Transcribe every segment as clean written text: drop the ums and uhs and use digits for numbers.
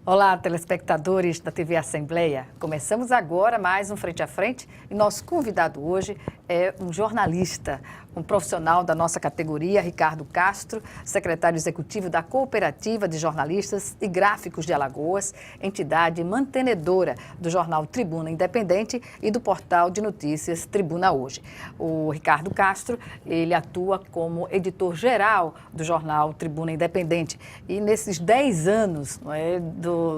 Olá, telespectadores da TV Assembleia. Começamos agora mais um Frente a Frente e nosso convidado hoje é um jornalista, um profissional da nossa categoria, Ricardo Castro, secretário executivo da Cooperativa de Jornalistas e Gráficos de Alagoas, entidade mantenedora do jornal Tribuna Independente e do portal de notícias Tribuna Hoje. O Ricardo Castro, ele atua como editor-geral do jornal Tribuna Independente e nesses 10 anos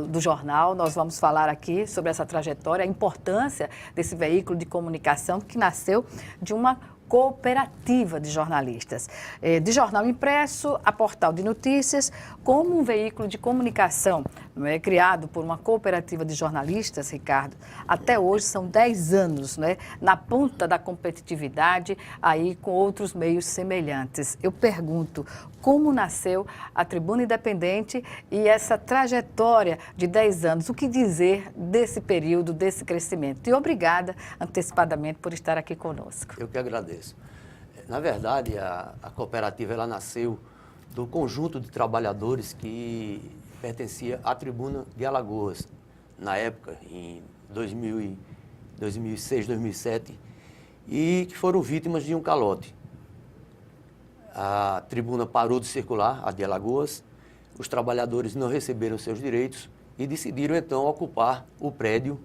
do jornal, nós vamos falar aqui sobre essa trajetória, a importância desse veículo de comunicação que nasceu de uma cooperativa de jornalistas, de jornal impresso a portal de notícias, como um veículo de comunicação, criado por uma cooperativa de jornalistas, Ricardo. Até hoje são 10 anos, na ponta da competitividade, aí com outros meios semelhantes. Eu pergunto, como nasceu a Tribuna Independente e essa trajetória de 10 anos? O que dizer desse período, desse crescimento? E obrigada antecipadamente por estar aqui conosco. Eu que agradeço. Na verdade, a cooperativa ela nasceu do conjunto de trabalhadores que pertencia à Tribuna de Alagoas, na época, em 2006, 2007, e que foram vítimas de um calote. A tribuna parou de circular, a de Alagoas, os trabalhadores não receberam seus direitos e decidiram então ocupar o prédio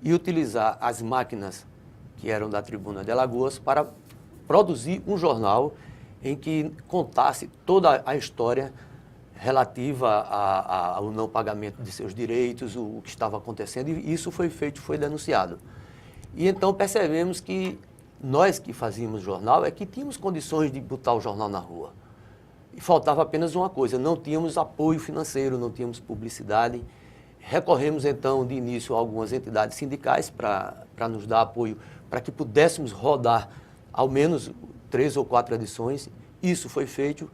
e utilizar as máquinas que eram da Tribuna de Alagoas para produzir um jornal em que contasse toda a história relativa ao não pagamento de seus direitos, o que estava acontecendo, e isso foi feito, foi denunciado. E então percebemos que nós que fazíamos jornal é que tínhamos condições de botar o jornal na rua. E faltava apenas uma coisa, não tínhamos apoio financeiro, não tínhamos publicidade. Recorremos então de início a algumas entidades sindicais para nos dar apoio, para que pudéssemos rodar ao menos 3 ou 4 edições. Isso foi feito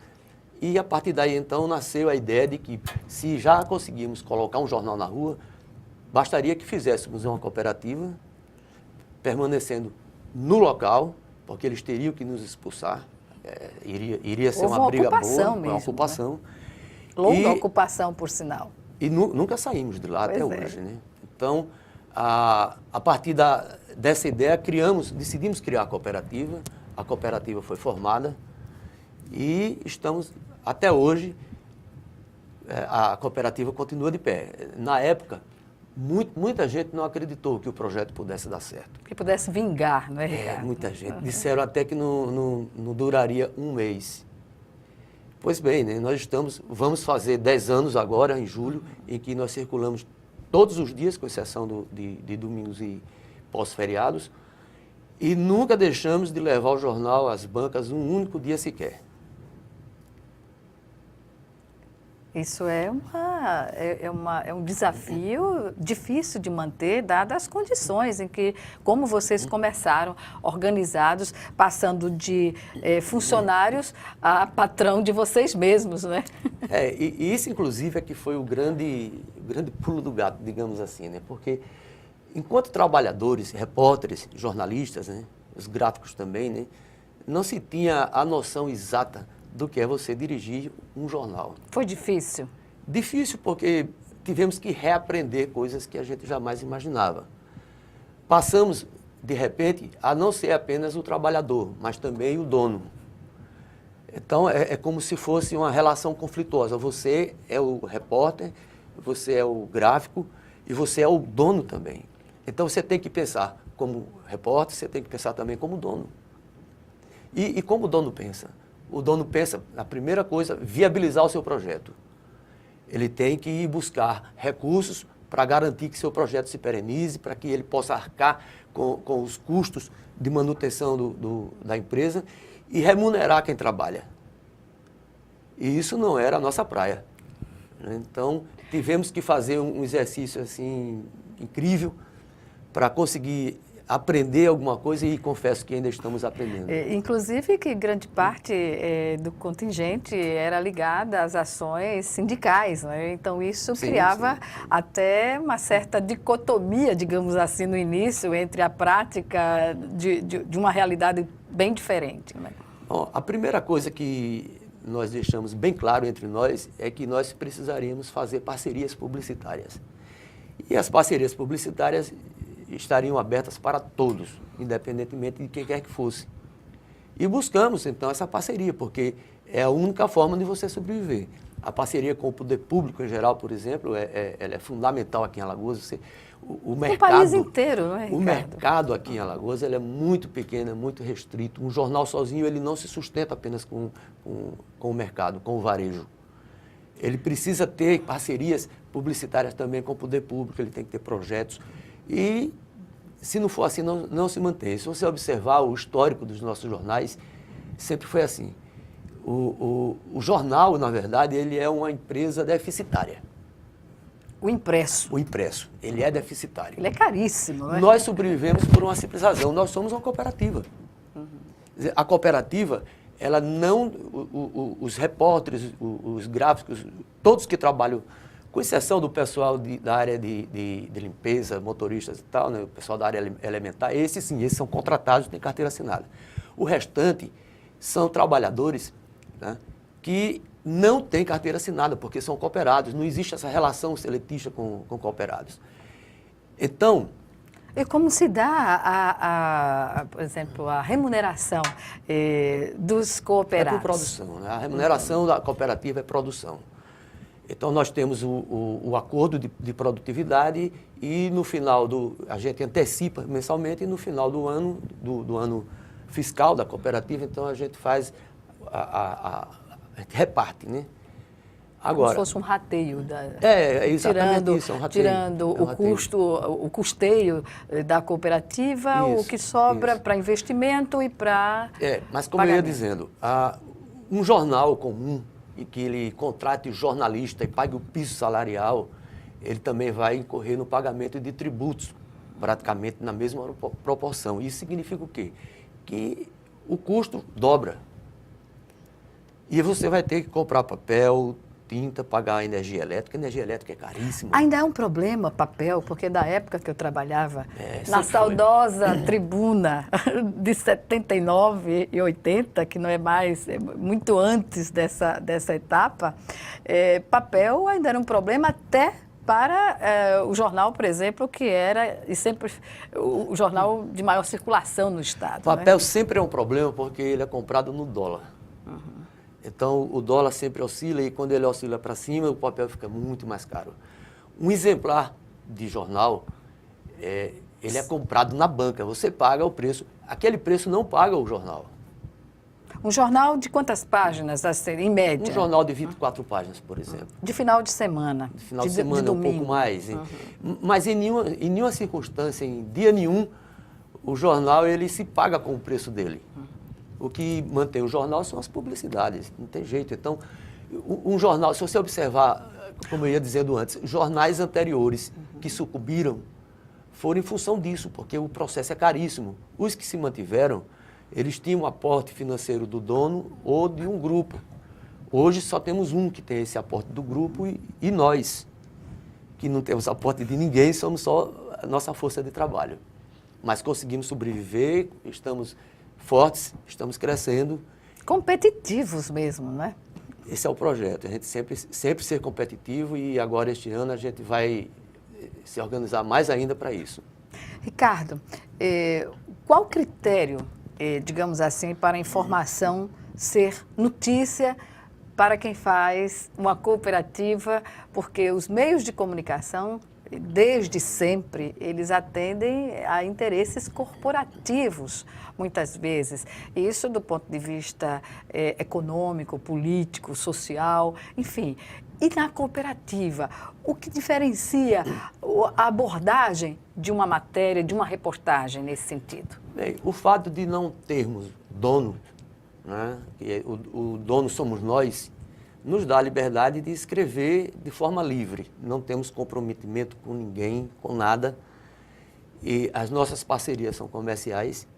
e a partir daí então nasceu a ideia de que se já conseguimos colocar um jornal na rua, bastaria que fizéssemos uma cooperativa, permanecendo no local, porque eles teriam que nos expulsar, iria ser uma briga boa, uma ocupação. Longa ocupação, por sinal. E nunca saímos de lá até hoje, né? Então, a partir dessa ideia, decidimos criar a cooperativa foi formada e estamos, até hoje, a cooperativa continua de pé. Na época, muita gente não acreditou que o projeto pudesse dar certo. Que pudesse vingar, não é, Ricardo? Muita gente. Disseram até que não duraria um mês. Pois bem, né, vamos fazer 10 anos agora, em julho, em que nós circulamos todos os dias, com exceção de domingos e pós-feriados, e nunca deixamos de levar o jornal às bancas um único dia sequer. Isso é um desafio difícil de manter, dadas as condições em que, como vocês começaram, organizados, passando de funcionários a patrão de vocês mesmos, né? E isso, inclusive, é que foi o grande pulo do gato, digamos assim, né? Porque, enquanto trabalhadores, repórteres, jornalistas, né? Os gráficos também, né? Não se tinha a noção exata do que é você dirigir um jornal. Foi difícil? Difícil porque tivemos que reaprender coisas que a gente jamais imaginava. Passamos, de repente, a não ser apenas o trabalhador, mas também o dono. Então, é como se fosse uma relação conflituosa. Você é o repórter, você é o gráfico e você é o dono também. Então, você tem que pensar como repórter, você tem que pensar também como dono. E como o dono pensa? O dono pensa, a primeira coisa, viabilizar o seu projeto. Ele tem que ir buscar recursos para garantir que seu projeto se perenize, para que ele possa arcar com os custos de manutenção da empresa e remunerar quem trabalha. E isso não era a nossa praia. Então, tivemos que fazer um exercício assim, incrível para conseguir aprender alguma coisa e confesso que ainda estamos aprendendo. Inclusive que grande parte do contingente era ligada às ações sindicais, né? Então isso criava até uma certa dicotomia, digamos assim, no início, entre a prática de uma realidade bem diferente, né? Bom, a primeira coisa que nós deixamos bem claro entre nós é que nós precisaríamos fazer parcerias publicitárias. E as parcerias publicitárias estariam abertas para todos, independentemente de quem quer que fosse. E buscamos, então, essa parceria, porque é a única forma de você sobreviver. A parceria com o poder público em geral, por exemplo, ela é fundamental aqui em Alagoas. O mercado, país inteiro, não é, Ricardo? O mercado aqui em Alagoas ele é muito pequeno, é muito restrito. Um jornal sozinho ele não se sustenta apenas com o mercado, com o varejo. Ele precisa ter parcerias publicitárias também com o poder público, ele tem que ter projetos. E, se não for assim, não se mantém. Se você observar o histórico dos nossos jornais, sempre foi assim. O jornal, na verdade, ele é uma empresa deficitária. O impresso. O impresso, ele é deficitário. Ele é caríssimo, não é? Nós sobrevivemos por uma simples razão, nós somos uma cooperativa. A cooperativa, ela não, os repórteres, os gráficos, todos que trabalham, com exceção do pessoal da área de limpeza, motoristas e tal, né, o pessoal da área elementar, esses sim, esses são contratados, têm carteira assinada. O restante são trabalhadores, né, que não têm carteira assinada, porque são cooperados, não existe essa relação seletista com cooperados. Então... E como se dá, por exemplo, a remuneração dos cooperados? É por produção, né? A remuneração da cooperativa é produção. Então, nós temos o acordo de produtividade e, no final a gente antecipa mensalmente e, no final do ano fiscal da cooperativa, então, a gente faz, a gente reparte, né? Agora, como se fosse um rateio. Exatamente isso, é um rateio. Tirando o custeio da cooperativa, o que sobra para investimento e para mas como eu ia dizendo, um jornal comum, e que ele contrate jornalista e pague o piso salarial, ele também vai incorrer no pagamento de tributos, praticamente na mesma proporção. Isso significa o quê? Que o custo dobra. E você vai ter que comprar papel, tinta, pagar a energia elétrica. A energia elétrica é caríssima. Ainda é um problema papel, porque da época que eu trabalhava na saudosa tribuna de 79 e 80, que não é mais, muito antes dessa etapa, papel ainda era um problema até para o jornal, por exemplo, que era e sempre o jornal de maior circulação no estado. Papel sempre é um problema porque ele é comprado no dólar. Então, o dólar sempre oscila e quando ele oscila para cima, o papel fica muito mais caro. Um exemplar de jornal, ele é comprado na banca, você paga o preço. Aquele preço não paga o jornal. Um jornal de quantas páginas, em média? Um jornal de 24 páginas, por exemplo. De final de semana? De final de semana, um pouco mais. Mas em nenhuma circunstância, em dia nenhum, o jornal ele se paga com o preço dele. O que mantém o jornal são as publicidades, não tem jeito. Então, um jornal, se você observar, como eu ia dizendo antes, jornais anteriores que sucumbiram foram em função disso, porque o processo é caríssimo. Os que se mantiveram, eles tinham um aporte financeiro do dono ou de um grupo. Hoje só temos um que tem esse aporte do grupo e nós, que não temos aporte de ninguém, somos só a nossa força de trabalho. Mas conseguimos sobreviver, estamos fortes, estamos crescendo. Competitivos mesmo, né? Esse é o projeto, a gente sempre ser competitivo e agora este ano a gente vai se organizar mais ainda para isso. Ricardo, qual o critério, digamos assim, para a informação ser notícia para quem faz uma cooperativa? Porque os meios de comunicação, desde sempre, eles atendem a interesses corporativos, muitas vezes. Isso do ponto de vista econômico, político, social, enfim. E na cooperativa, o que diferencia a abordagem de uma matéria, de uma reportagem nesse sentido? Bem, o fato de não termos dono, né, que o dono somos nós, nos dá a liberdade de escrever de forma livre. Não temos comprometimento com ninguém, com nada. E as nossas parcerias são comerciais.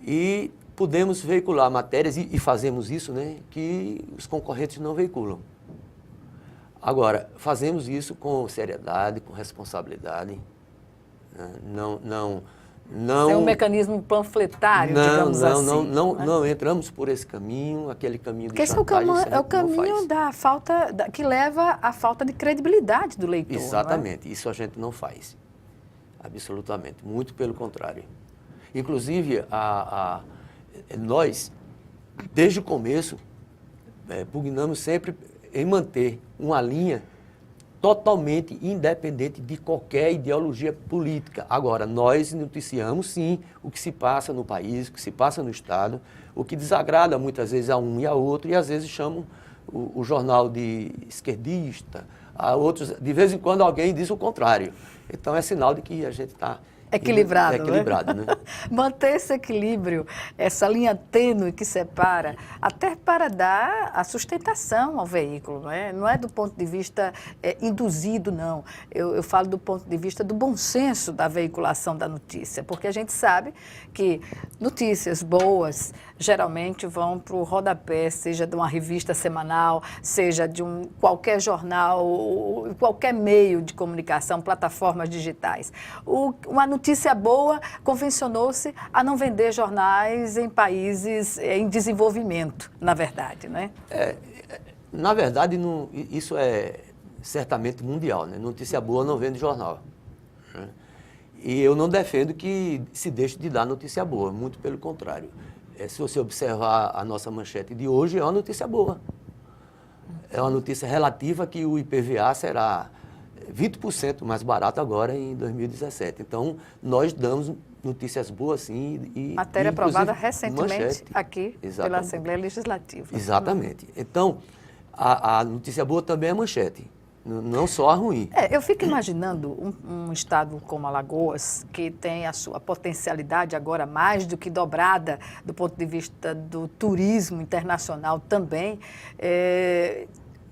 E podemos veicular matérias, e fazemos isso, né, que os concorrentes não veiculam. Agora, fazemos isso com seriedade, com responsabilidade. Né? Sem um mecanismo panfletário, digamos assim. Não entramos por esse caminho, aquele caminho de Porque esse chantagem. é o caminho da falta, que leva à falta de credibilidade do leitor. Exatamente, não é? isso a gente não faz. Absolutamente, muito pelo contrário. Inclusive, nós, desde o começo, pugnamos sempre em manter uma linha totalmente independente de qualquer ideologia política. Agora, nós noticiamos, sim, o que se passa no país, o que se passa no Estado, o que desagrada muitas vezes a um e a outro, e às vezes chamam o jornal de esquerdista, a outros, de vez em quando alguém diz o contrário. Então, é sinal de que a gente está equilibrado, né? Manter esse equilíbrio, essa linha tênue que separa, até para dar a sustentação ao veículo, não é? Não é do ponto de vista induzido, não. Eu falo do ponto de vista do bom senso da veiculação da notícia, porque a gente sabe que notícias boas geralmente vão para o rodapé, seja de uma revista semanal, seja de qualquer jornal, qualquer meio de comunicação, plataformas digitais. Uma notícia boa convencionou-se a não vender jornais em países em desenvolvimento, na verdade, né? Na verdade, isso é certamente mundial, né? Notícia boa não vende jornal, né? E eu não defendo que se deixe de dar notícia boa, muito pelo contrário. Se você observar a nossa manchete de hoje, é uma notícia boa. É uma notícia relativa que o IPVA será 20% mais barato agora em 2017. Então, nós damos notícias boas, sim. Matéria aprovada recentemente manchete. Aqui pela Assembleia Legislativa. Exatamente. Então, a notícia boa também é manchete, não só a ruim. Eu fico imaginando um estado como Alagoas, que tem a sua potencialidade agora mais do que dobrada do ponto de vista do turismo internacional também.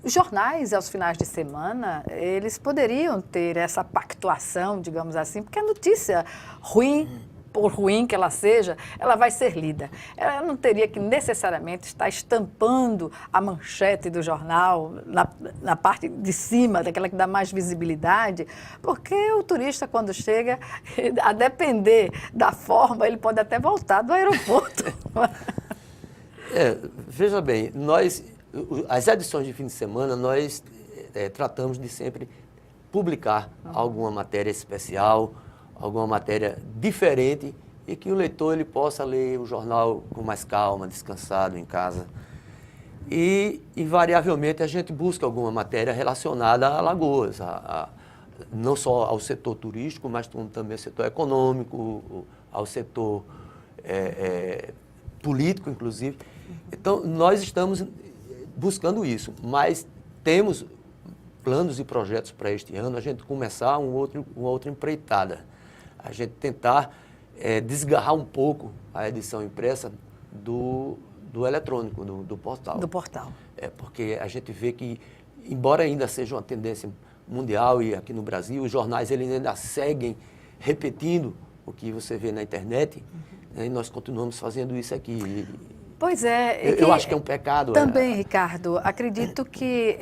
Os jornais, aos finais de semana, eles poderiam ter essa pactuação, digamos assim, porque a notícia ruim, por ruim que ela seja, ela vai ser lida. Ela não teria que necessariamente estar estampando a manchete do jornal na parte de cima, daquela que dá mais visibilidade, porque o turista, quando chega, a depender da forma, ele pode até voltar do aeroporto. Veja bem, as edições de fim de semana, nós tratamos de sempre publicar alguma matéria especial, alguma matéria diferente e que o leitor ele possa ler o jornal com mais calma, descansado em casa. E, invariavelmente, a gente busca alguma matéria relacionada a Alagoas, não só ao setor turístico, mas também ao setor econômico, ao setor político, uma Então, nós estamos buscando isso, mas temos planos e projetos para este ano, a gente começar uma outra empreitada. A gente tentar desgarrar um pouco a edição impressa do eletrônico, do portal. Do portal. Porque a gente vê que, embora ainda seja uma tendência mundial e aqui no Brasil, os jornais eles ainda seguem repetindo o que você vê na internet, né, e nós continuamos fazendo isso aqui. Pois é. Eu acho que é um pecado. Também, Ricardo, acredito que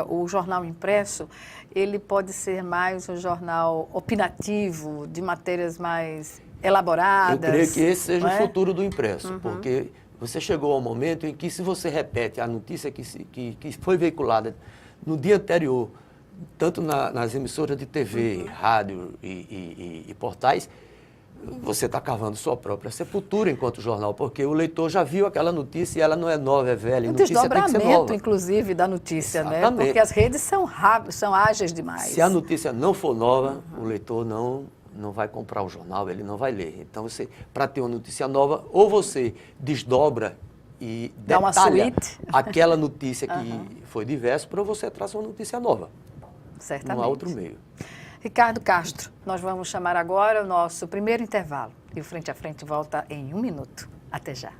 o jornal impresso, ele pode ser mais um jornal opinativo, de matérias mais elaboradas. Eu creio que esse seja o futuro do impresso, porque você chegou ao momento em que, se você repete a notícia que foi veiculada no dia anterior, tanto nas emissoras de TV, rádio e portais, você está cavando sua própria sepultura enquanto jornal, porque o leitor já viu aquela notícia e ela não é nova, é velha. Um desdobramento, inclusive, da notícia, né? Porque as redes são ágeis demais. Se a notícia não for nova, o leitor não vai comprar o jornal, ele não vai ler. Então, para ter uma notícia nova, ou você desdobra e detalha aquela notícia que foi diversa, para você trazer uma notícia nova. Certamente. Não há outro meio. Ricardo Castro, nós vamos chamar agora o nosso primeiro intervalo. E o Frente a Frente volta em 1 minuto. Até já.